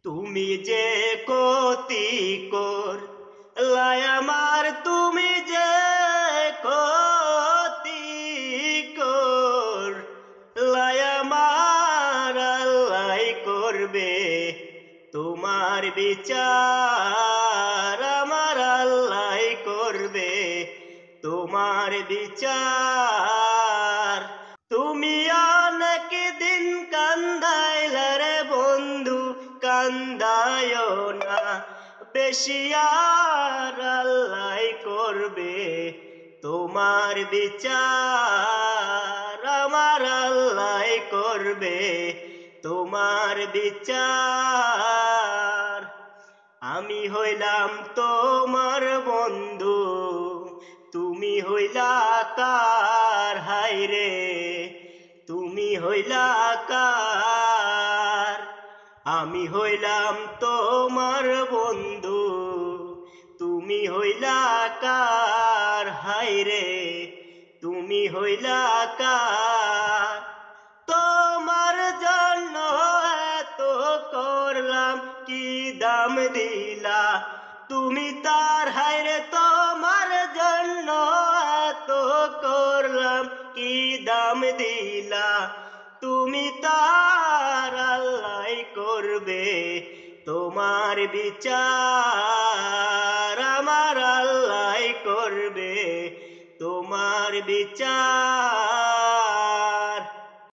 তুমি যে ক্ষতিকর লাই আমার, তুমি যে ক্ষতিকর লাই আমার, আল্লাহ করবে তোমার বিচার, আমার আল্লাহ করবে তোমার বিচার। তুমি অনেক দিন কান্দাইলা রে বন্ধু, কান্দায়ো না বেশি আর, আল্লাহ করবে তোমার বিচার, আমার আল্লাহ করবে তোমার বিচার। আমি হইলাম তোমার বন্ধু, তুমি হইলা কার, হায়রে তুমি হইলা কার। আমি হইলাম তোমার বন্ধু, তুমি হইলা কার, হায়রে তুমি হইলা কার। তোমার জন্য এত করলাম কি দাম দিলা তুমি তার, হায়রে তোমার জন্য এত করলাম কি দাম দিলা তুমি তার, আল্লাহ করবে তোমার বিচার, আমার আল্লাহ করবে তোমার বিচার।